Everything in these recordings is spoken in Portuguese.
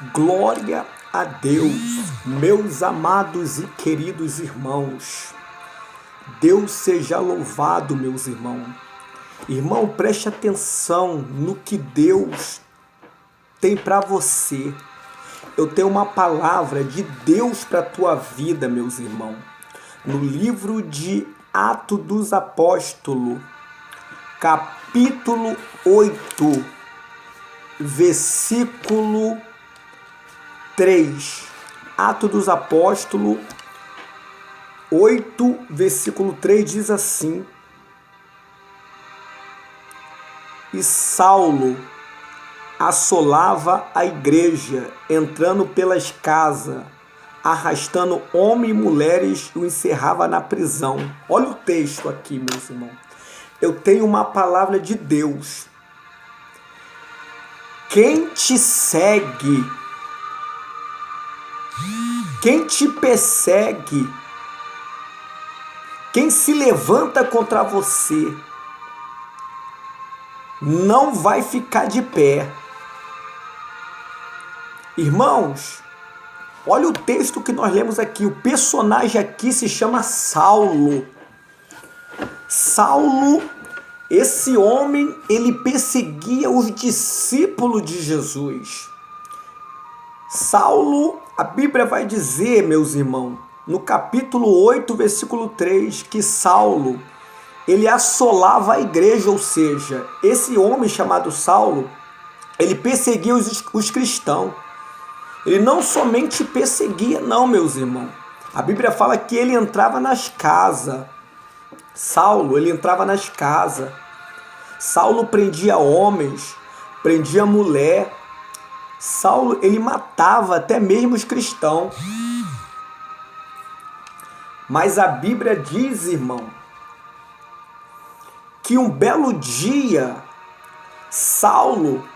Glória a Deus, meus amados e queridos irmãos. Deus seja louvado, meus irmãos. Irmão, preste atenção no que Deus tem para você. Eu tenho uma palavra de Deus para a tua vida, meus irmãos. No livro de Atos dos Apóstolos, capítulo 8, versículo 3. Atos dos Apóstolos 8, versículo 3 diz assim: E Saulo assolava a igreja, entrando pelas casas, arrastando homens e mulheres, e o encerrava na prisão. Olha o texto aqui, meus irmãos. Eu tenho uma palavra de Deus. Quem te segue, quem te persegue, quem se levanta contra você, não vai ficar de pé. Irmãos, olha o texto que nós lemos aqui. O personagem aqui se chama Saulo. Saulo, esse homem, ele perseguia os discípulos de Jesus. Saulo, a Bíblia vai dizer, meus irmãos, no capítulo 8, versículo 3, que Saulo, ele assolava a igreja, ou seja, esse homem chamado Saulo, ele perseguia os cristãos. Ele não somente perseguia, não, meus irmãos. A Bíblia fala que ele entrava nas casas. Saulo, ele entrava nas casas. Saulo prendia homens, prendia mulher. Saulo, ele matava até mesmo os cristãos. Mas a Bíblia diz, irmão, que um belo dia, Saulo,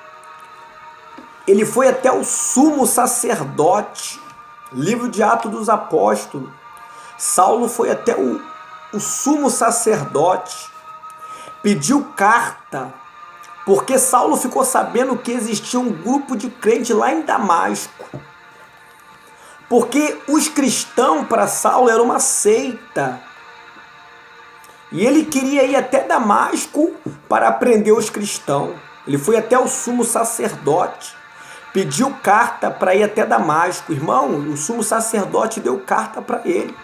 ele foi até o sumo sacerdote. Livro de Atos dos Apóstolos. Saulo foi até o sumo sacerdote, pediu carta, porque Saulo ficou sabendo que existia um grupo de crentes lá em Damasco. Porque os cristãos para Saulo era uma seita. E ele queria ir até Damasco para prender os cristãos. Ele foi até o sumo sacerdote, pediu carta para ir até Damasco. Irmão, o sumo sacerdote deu carta para ele.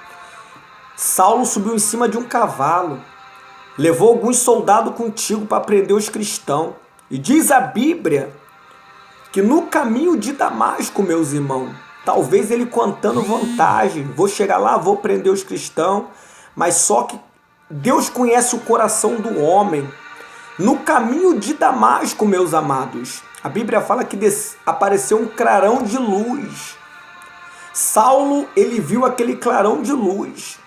Saulo subiu em cima de um cavalo, levou alguns soldados contigo para prender os cristãos. E diz a Bíblia que no caminho de Damasco, meus irmãos, talvez ele contando vantagem, vou chegar lá, vou prender os cristãos, mas só que Deus conhece o coração do homem. No caminho de Damasco, meus amados, a Bíblia fala que apareceu um clarão de luz. Saulo, ele viu aquele clarão de luz.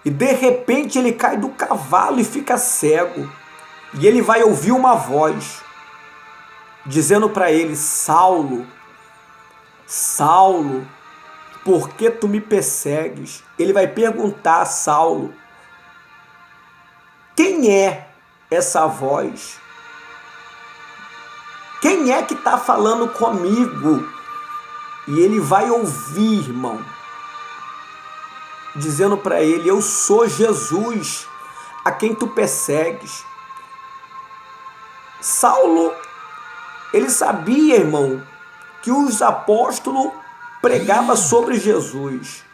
E de repente ele cai do cavalo e fica cego. E ele vai ouvir uma voz dizendo para ele: Saulo, Saulo, por que tu me persegues? Ele vai perguntar a Saulo: quem é essa voz? Quem é que está falando comigo? E ele vai ouvir, irmão, dizendo para ele: eu sou Jesus, a quem tu persegues. Saulo, ele sabia, irmão, que os apóstolos pregavam sobre Jesus.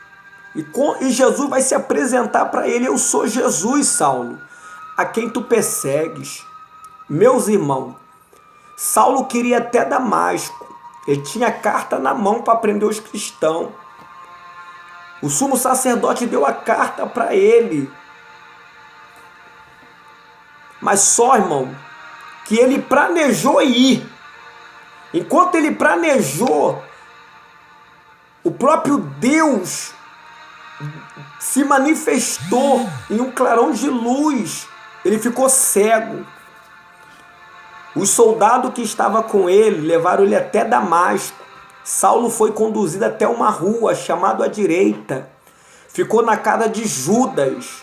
E Jesus vai se apresentar para ele: eu sou Jesus, Saulo, a quem tu persegues. Meus irmãos, Saulo queria até Damasco. Ele tinha carta na mão para prender os cristãos. O sumo sacerdote deu a carta para ele. Mas só, irmão, que ele planejou ir. Enquanto ele planejou, o próprio Deus se manifestou em um clarão de luz. Ele ficou cego. Os soldados que estavam com ele levaram ele até Damasco. Saulo foi conduzido até uma rua chamada à direita. Ficou na casa de Judas.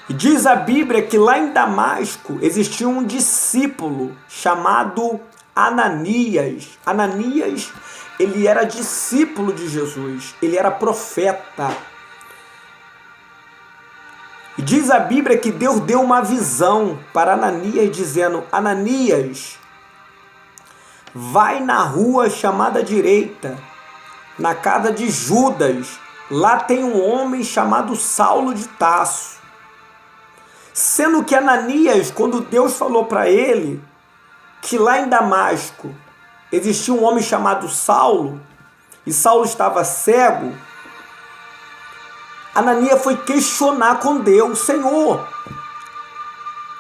E diz a Bíblia que lá em Damasco existia um discípulo chamado Ananias. Ananias, ele era discípulo de Jesus, ele era profeta. E diz a Bíblia que Deus deu uma visão para Ananias, dizendo: Ananias, vai na rua chamada direita, na casa de Judas, lá tem um homem chamado Saulo de Tarso. Sendo que Ananias, quando Deus falou para ele que lá em Damasco existia um homem chamado Saulo, e Saulo estava cego, Ananias foi questionar com Deus: Senhor,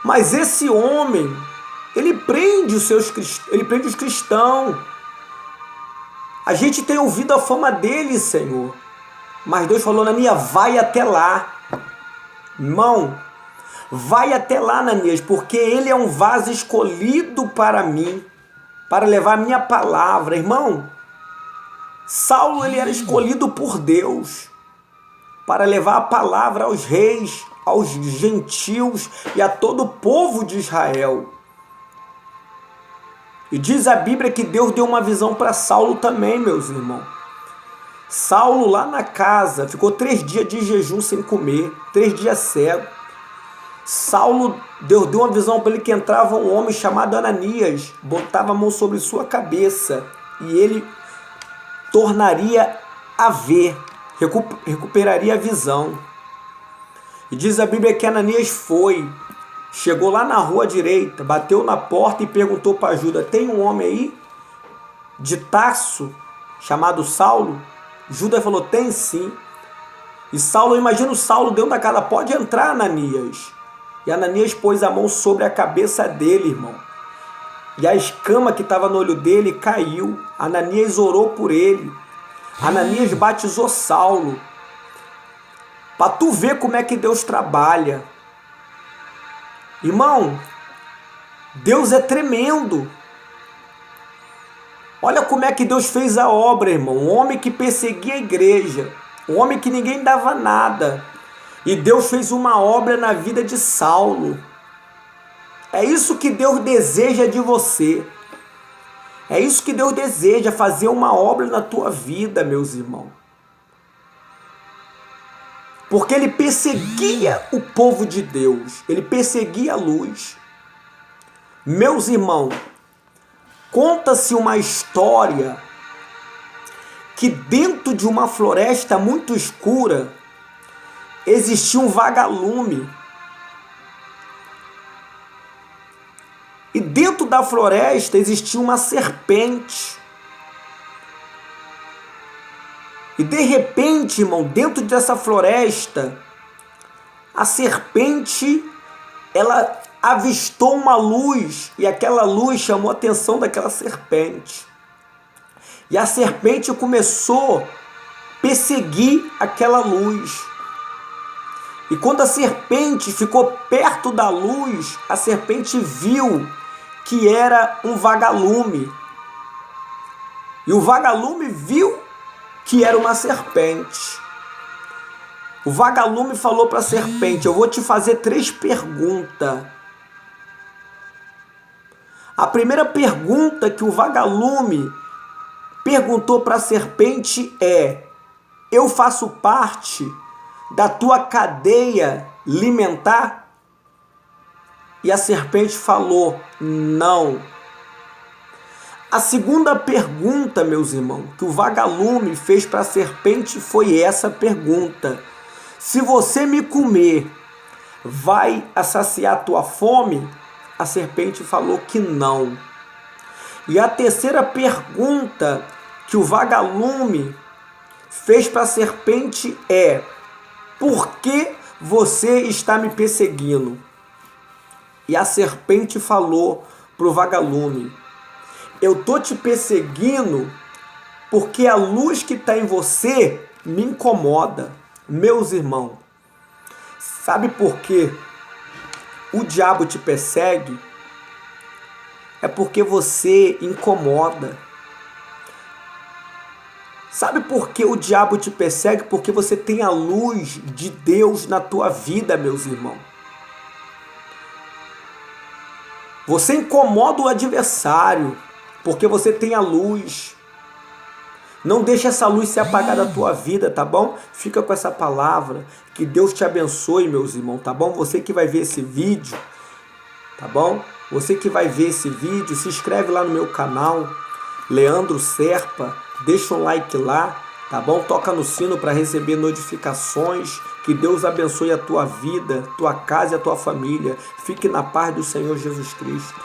mas esse homem, ele prende os cristãos. A gente tem ouvido a fama dele, Senhor. Mas Deus falou: Ananias, vai até lá. Irmão, vai até lá, Ananias, porque ele é um vaso escolhido para mim, para levar a minha palavra. Irmão, Saulo, ele era escolhido por Deus para levar a palavra aos reis, aos gentios e a todo o povo de Israel. E diz a Bíblia que Deus deu uma visão para Saulo também, meus irmãos. Saulo lá na casa ficou 3 dias de jejum sem comer, 3 dias cego. Saulo, Deus deu uma visão para ele que entrava um homem chamado Ananias, botava a mão sobre sua cabeça e ele tornaria a ver, recuperaria a visão. E diz a Bíblia que Ananias chegou lá na rua direita, bateu na porta e perguntou para Judas: tem um homem aí de Tarso chamado Saulo? Judas falou: tem sim. E Saulo, imagina o Saulo dentro da casa: pode entrar, Ananias. E Ananias pôs a mão sobre a cabeça dele, irmão. E a escama que estava no olho dele caiu. Ananias orou por ele. Ananias batizou Saulo. Para tu ver como é que Deus trabalha. Irmão, Deus é tremendo. Olha como é que Deus fez a obra, irmão. Um homem que perseguia a igreja. Um homem que ninguém dava nada. E Deus fez uma obra na vida de Saulo. É isso que Deus deseja de você. É isso que Deus deseja, fazer uma obra na tua vida, meus irmãos. Porque ele perseguia o povo de Deus. Ele perseguia a luz. Meus irmãos, conta-se uma história que dentro de uma floresta muito escura existia um vagalume. E dentro da floresta existia uma serpente. E de repente, irmão, dentro dessa floresta, a serpente, ela avistou uma luz, e aquela luz chamou a atenção daquela serpente. E a serpente começou a perseguir aquela luz. E quando a serpente ficou perto da luz, a serpente viu que era um vagalume. E o vagalume viu que era uma serpente. O vagalume falou para a serpente: eu vou te fazer 3 perguntas. A primeira pergunta que o vagalume perguntou para a serpente é: eu faço parte da tua cadeia alimentar? E a serpente falou: não. A segunda pergunta, meus irmãos, que o vagalume fez para a serpente foi essa pergunta: se você me comer, vai saciar a tua fome? A serpente falou que não. E a terceira pergunta que o vagalume fez para a serpente é: por que você está me perseguindo? E a serpente falou para o vagalume: eu estou te perseguindo porque a luz que está em você me incomoda. Meus irmãos, sabe por que o diabo te persegue? É porque você incomoda. Sabe por que o diabo te persegue? Porque você tem a luz de Deus na tua vida, meus irmãos. Você incomoda o adversário. porque você tem a luz. Não deixe essa luz se apagar da tua vida, tá bom? Fica com essa palavra. Que Deus te abençoe, meus irmãos, tá bom? Você que vai ver esse vídeo, tá bom? Você que vai ver esse vídeo, se inscreve lá no meu canal, Leandro Serpa, deixa um like lá, tá bom? Toca no sino para receber notificações. Que Deus abençoe a tua vida, tua casa e a tua família. Fique na paz do Senhor Jesus Cristo.